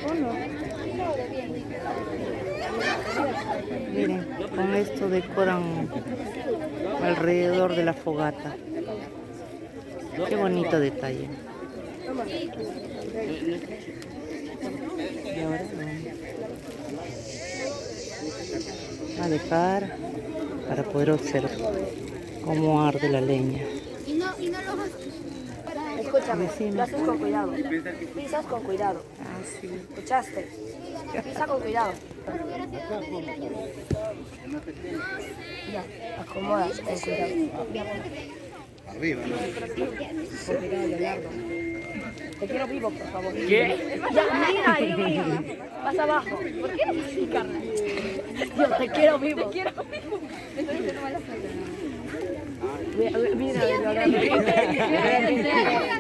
¿O no? Miren, con esto decoran alrededor de la fogata. Qué bonito detalle. Y ahora vamos a dejar para poder observar cómo arde la leña. Escúchame, lo haces con cuidado. Pisas con cuidado. Ah, sí. ¿Escuchaste? Pisa con cuidado. Ya, acomodas con cuidado. Arriba, ¿no? Con cuidado, Leonardo. Te quiero vivo, por favor. ¿Qué? Ya, mira ahí, mira. Vas abajo. ¿Por qué eres así, carnal? Yo te quiero vivo. Te quiero vivo. Entonces no me la Mira, Leonardo.